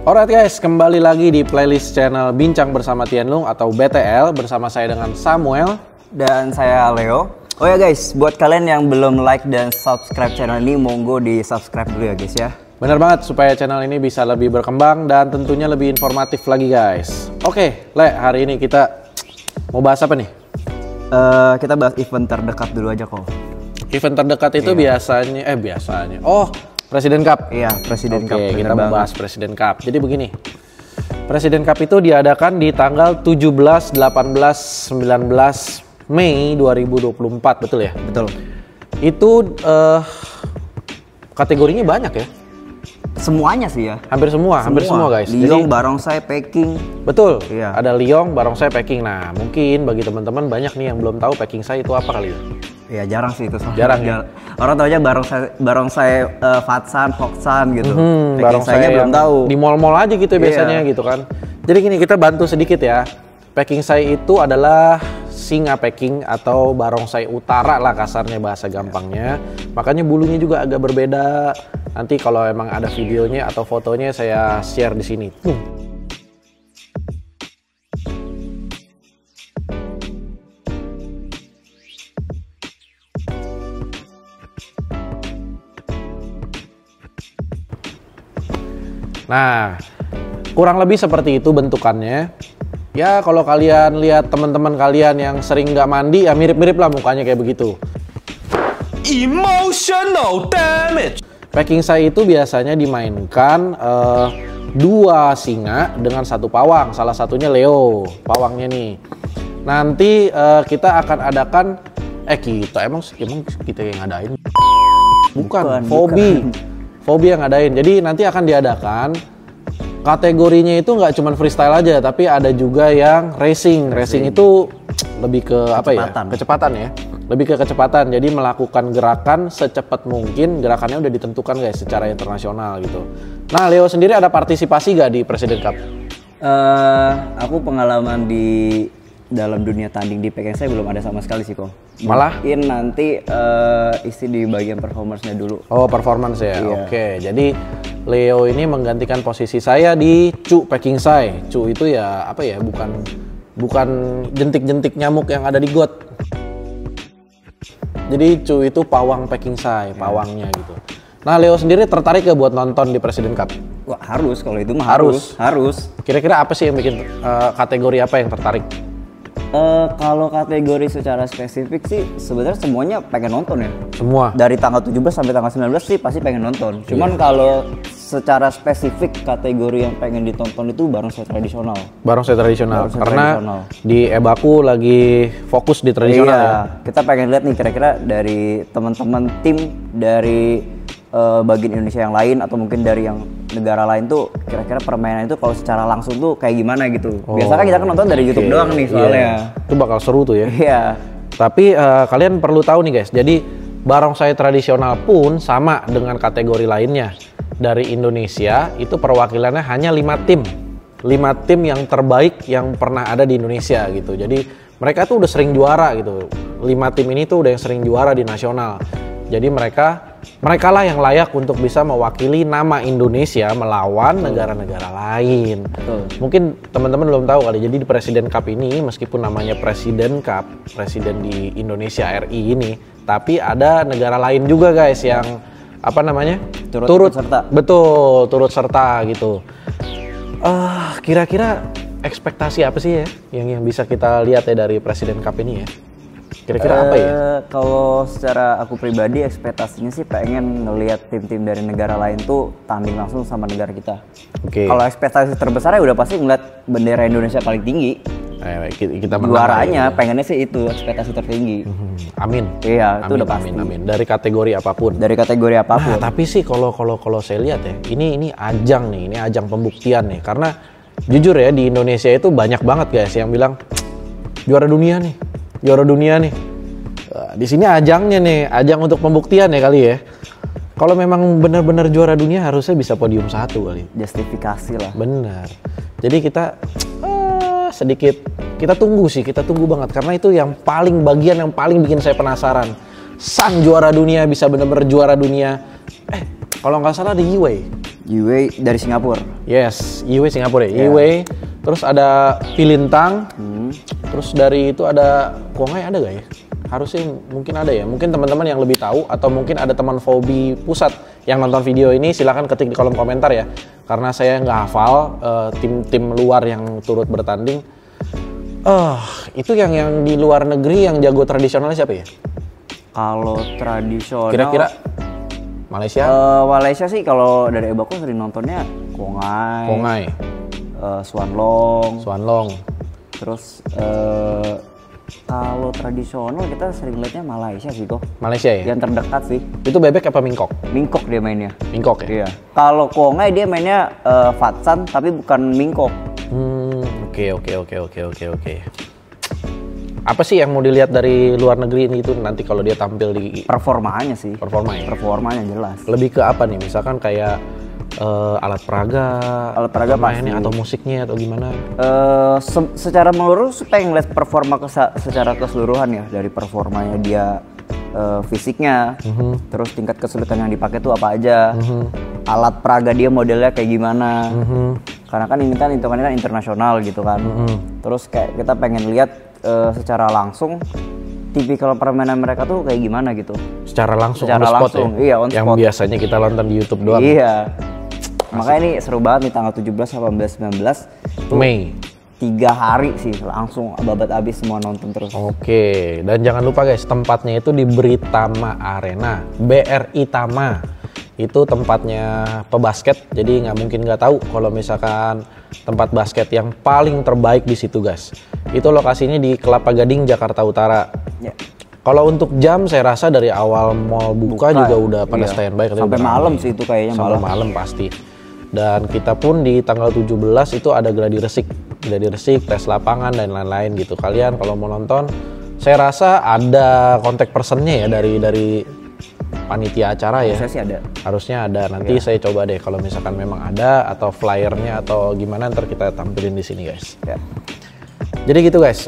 Alright guys, kembali lagi di playlist channel Bincang Bersama Tianlung atau BTL bersama saya dengan Samuel dan saya Leo. Oh ya guys, buat kalian yang belum like dan subscribe channel ini, monggo di subscribe dulu ya guys ya. Bener banget, supaya channel ini bisa lebih berkembang dan tentunya lebih informatif lagi guys. Oke, Le, hari ini kita mau bahas apa nih? Kita bahas event terdekat dulu aja kok. Event terdekat itu biasanya. Oh, Presiden Cup. Iya, Presiden Cup. Oke, kita mau bahas Presiden Cup. Jadi begini. Presiden Cup itu diadakan di tanggal 17, 18, 19 Mei 2024, betul ya? Betul. Itu kategorinya banyak ya? Semuanya sih ya. Hampir semua guys. Liong, Barongsai, Peking. Betul. Iya. Ada Liong, Barongsai, Peking. Nah, mungkin bagi teman-teman banyak nih yang belum tahu Peking Sai itu apa kali ya? Ya jarang sih itu. Jarang ya? Orang tahu aja Barongsai, Fatsan, Foksan gitu. Barongsai belum tahu. Di mall-mall aja gitu biasanya gitu kan. Jadi gini, kita bantu sedikit ya. Peking Sai itu adalah singa Peking atau Barongsai utara lah kasarnya, bahasa gampangnya. Makanya bulunya juga agak berbeda. Nanti kalau emang ada videonya atau fotonya saya share di sini. Nah, kurang lebih seperti itu bentukannya. Ya, kalau kalian lihat teman-teman kalian yang sering nggak mandi, ya mirip-mirip lah mukanya kayak begitu. Emotional damage. Peking Sai itu biasanya dimainkan dua singa dengan satu pawang. Salah satunya Leo, pawangnya nih. Nanti kita akan adakan kita emang kita yang ngadain. Bukan. Fobi yang ngadain. Jadi nanti akan diadakan kategorinya itu nggak cuma freestyle aja, tapi ada juga yang racing. Racing itu lebih ke kecepatan ya. Lebih ke kecepatan. Jadi melakukan gerakan secepat mungkin. Gerakannya udah ditentukan guys secara internasional gitu. Nah, Leo sendiri ada partisipasi nggak di Presiden Cup? Aku pengalaman di dalam dunia tanding di Peking Sai belum ada sama sekali sih kok. Malah? Mungkin nanti isi di bagian performance-nya dulu. Oh, performance ya? Iya. Oke, jadi Leo ini menggantikan posisi saya di Cu Peking Sai. Cu itu ya apa ya, bukan jentik-jentik nyamuk yang ada di got. Jadi Cu itu pawang Peking Sai, pawangnya gitu. Nah, Leo sendiri tertarik gak buat nonton di Presiden Cup? Wah, harus kalau itu mah harus. Kira-kira apa sih yang bikin kategori apa yang tertarik? Kalau kategori secara spesifik sih sebenarnya semuanya pengen nonton ya. Semua? Dari tanggal 17 sampai tanggal 19 sih pasti pengen nonton. Cuman kalau secara spesifik kategori yang pengen ditonton itu barongsai tradisional. Barongsai tradisional. Karena di Ebaku lagi fokus di tradisional ya. Kita pengen lihat nih kira-kira dari teman-teman tim dari bagian Indonesia yang lain atau mungkin dari yang negara lain tuh kira-kira permainan itu kalau secara langsung tuh kayak gimana gitu. Biasanya kita kan nonton dari YouTube doang nih soalnya. Itu bakal seru tuh ya. Iya. Tapi kalian perlu tahu nih guys. Jadi barongsai tradisional pun sama dengan kategori lainnya. Dari Indonesia itu perwakilannya hanya 5 tim. 5 tim yang terbaik yang pernah ada di Indonesia gitu. Jadi mereka tuh udah sering juara gitu. 5 tim ini tuh udah yang sering juara di nasional. Jadi mereka lah yang layak untuk bisa mewakili nama Indonesia melawan negara-negara lain. Mungkin teman-teman belum tahu kali. Jadi di Presiden Cup ini meskipun namanya Presiden Cup, presiden di Indonesia RI ini, tapi ada negara lain juga guys yang turut serta. Betul, turut serta gitu. Kira-kira ekspektasi apa sih ya yang bisa kita lihat ya dari Presiden Cup ini ya? Kira-kira apa ya? Kalau secara aku pribadi ekspektasinya sih pengen ngelihat tim-tim dari negara lain tuh tanding langsung sama negara kita. Kalau ekspektasi terbesar ya udah pasti ngeliat bendera Indonesia paling tinggi. Kita juaranya ya. Pengennya sih itu ekspektasi tertinggi. Amin. Iya, itu udah pasti. Amin. Dari kategori apapun. Nah, tapi sih kalau saya lihat ya, ini ajang nih, ini ajang pembuktian nih. Karena jujur ya di Indonesia itu banyak banget guys yang bilang juara dunia nih. Di sini ajangnya nih, ajang untuk pembuktian ya kali ya. Kalau memang benar-benar juara dunia harusnya bisa podium 1 kali. Justifikasi lah. Benar. Jadi kita kita tunggu banget karena itu bagian yang paling bikin saya penasaran. Sang juara dunia bisa benar-benar juara dunia. Kalau nggak salah ada Yiwei. Yiwei dari Singapura. Yes, Yiwei Singapura ya. Yiwei, terus ada Pilintang, terus dari itu ada Kuongai ada gak ya? Harusnya mungkin ada ya. Mungkin teman-teman yang lebih tahu atau mungkin ada teman Fobi pusat yang nonton video ini silahkan ketik di kolom komentar ya. Karena saya nggak hafal tim-tim luar yang turut bertanding. Itu yang di luar negeri yang jago tradisionalnya siapa ya? Kalau tradisional Kira-kira Malaysia? Malaysia sih kalau dari Ebaku sering nontonnya Kuongai, Swanlong. Terus kalau tradisional kita sering lihatnya Malaysia sih kok. Malaysia ya? Yang terdekat sih. Itu bebek apa mingkok? Mingkok dia mainnya. Mingkok ya? Iya. Kalau Kuongai dia mainnya Fatsan tapi bukan Mingkok. Oke. Apa sih yang mau dilihat dari luar negeri ini itu nanti kalau dia tampil di Performanya sih. performanya? Performanya jelas. Lebih ke apa nih? Misalkan kayak alat peraga pasti. pemainnya atau musiknya atau gimana? Secara menurut pengen lihat performa secara keseluruhan ya, dari performanya dia, fisiknya, terus tingkat kesulitan yang dipakai tuh apa aja, alat peraga dia modelnya kayak gimana, karena kan ini kan hitungannya kan internasional gitu kan. Terus kayak kita pengen lihat secara langsung tipikal permainan mereka tuh kayak gimana gitu. Secara langsung, Secara on the spot langsung, ya? iya, on Yang spot. biasanya kita nonton di YouTube doang. Iya. Makanya ini seru banget nih tanggal 17, 18, 19 tuh Mei. 3 hari sih langsung babat abis semua nonton terus. Oke, dan jangan lupa guys, tempatnya itu di Britama Arena, BRI Tama. Itu tempatnya pebasket, jadi nggak mungkin nggak tahu kalau misalkan tempat basket yang paling terbaik di situ guys. Itu lokasinya di Kelapa Gading, Jakarta Utara. Ya. Kalau untuk jam saya rasa dari awal mall buka juga udah pada standby. Sampai malam sih itu kayaknya. Sampai malam pasti. Dan kita pun di tanggal 17 itu ada gladi resik, tes lapangan dan lain-lain gitu. Kalian kalau mau nonton, saya rasa ada kontak personnya ya dari panitia acara ya. Saya sih ada. Harusnya ada. Nanti saya coba deh kalau misalkan memang ada atau flyernya atau gimana ntar kita tampilin di sini guys. Ya. Jadi gitu guys.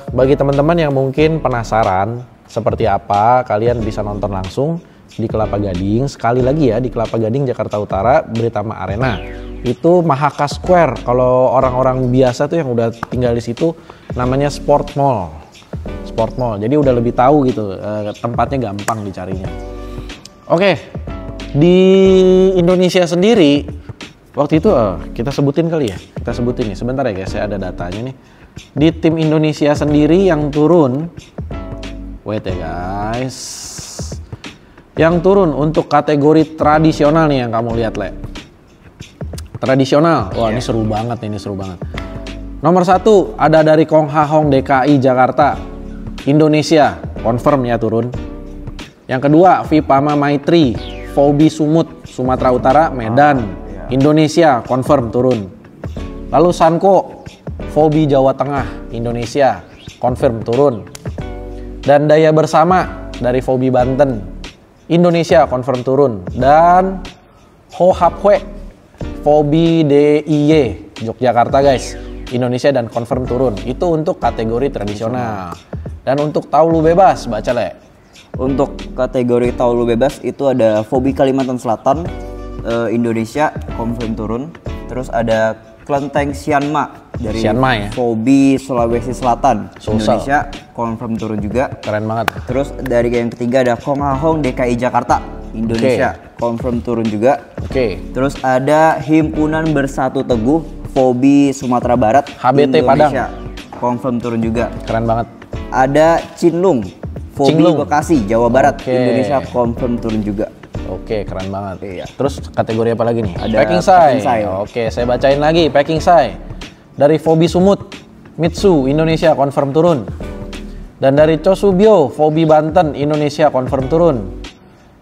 Bagi teman-teman yang mungkin penasaran seperti apa, kalian bisa nonton langsung di Kelapa Gading. Sekali lagi ya, di Kelapa Gading, Jakarta Utara, Britama Arena. Itu Mahaka Square. Kalau orang-orang biasa tuh yang udah tinggal di situ namanya Sport Mall. Jadi udah lebih tahu gitu, tempatnya gampang dicarinya. Oke, di Indonesia sendiri waktu itu kita sebutin kali ya. Kita sebutin nih, sebentar ya guys, saya ada datanya nih. Di tim Indonesia sendiri yang turun, wait ya guys. Yang turun untuk kategori tradisional nih yang kamu lihat, Le. Tradisional. Wah, ini seru banget nih, ini seru banget. Nomor 1 ada dari Kong Ha Hong DKI Jakarta. Indonesia, confirm ya turun. Yang kedua, Vipama Maitri, Fobi Sumut, Sumatera Utara, Medan. Indonesia, confirm turun. Lalu Sanko, Fobi Jawa Tengah, Indonesia, confirm turun. Dan Daya Bersama dari Fobi Banten, Indonesia, confirm turun. Dan Ho Hap Hwe, Fobi DIY, Yogyakarta guys, Indonesia dan confirm turun. Itu untuk kategori tradisional. Dan untuk Taulu Bebas, baca Le. Untuk kategori Taulu Bebas itu ada Fobi Kalimantan Selatan, Indonesia, confirm turun. Terus ada Klenteng Sianma dari Sianma ya? Fobi Sulawesi Selatan, Sulsel. Indonesia, confirm turun juga. Keren banget. Terus dari yang ketiga ada Kong Ha Hong DKI Jakarta, Indonesia, confirm turun juga. Oke. Terus ada Himpunan Bersatu Teguh Fobi Sumatera Barat, HBT Indonesia, confirm turun juga. Keren banget. Ada Cinlung Fobi Cinlung. Bekasi, Jawa Barat, Oke. Indonesia, confirm turun juga. Oke, keren banget. Iya. Terus kategori apa lagi nih? Ada Packing Packing Sai. Sai. Oke, saya bacain lagi. Packing Sai. Dari Fobi Sumut, Mitsu, Indonesia, confirm turun. Dan dari Chosubyo, Fobi Banten, Indonesia, confirm turun.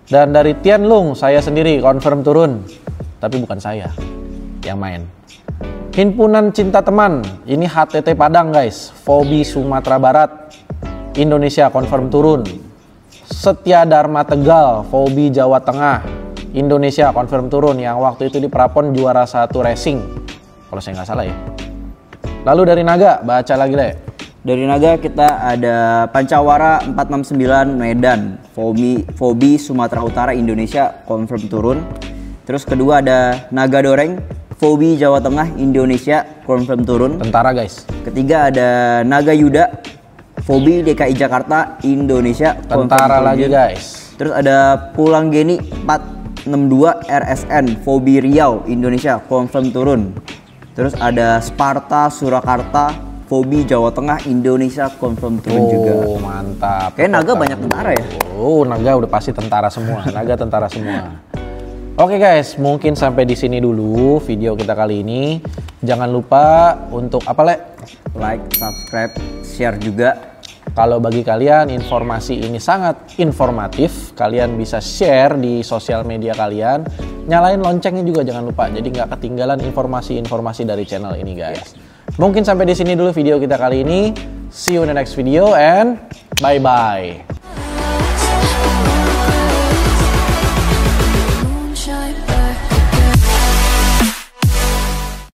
Dan dari Tianlung, saya sendiri, confirm turun. Tapi bukan saya yang main. Himpunan Cinta Teman, ini HTT Padang guys, Fobi Sumatera Barat, Indonesia, confirm turun. Setia Dharma Tegal, Fobi Jawa Tengah, Indonesia, confirm turun. Yang waktu itu di Prapon juara 1 racing, kalau saya nggak salah ya. Lalu dari Naga, baca lagi Le. Dari Naga kita ada Pancawara 469 Medan, Fobi Sumatera Utara, Indonesia, confirm turun. Terus kedua ada Naga Doreng, Fobi Jawa Tengah, Indonesia, confirm turun. Tentara guys. Ketiga ada Naga Yuda, Fobi DKI Jakarta, Indonesia, Tentara lagi guys. Terus ada Pulang Geni 462 RSN, Fobi Riau, Indonesia, confirm turun. Terus ada Sparta Surakarta, Fobi Jawa Tengah, Indonesia, confirm turun juga. Oh mantap. Kayak naga banyak tentara ya? Oh naga udah pasti tentara semua. Naga tentara semua. Oke guys, mungkin sampai di sini dulu video kita kali ini. Jangan lupa untuk apa Le? Like, subscribe, share juga. Kalau bagi kalian informasi ini sangat informatif, kalian bisa share di sosial media kalian. Nyalain loncengnya juga jangan lupa, jadi nggak ketinggalan informasi-informasi dari channel ini guys. Mungkin sampai di sini dulu video kita kali ini. See you in the next video and bye-bye.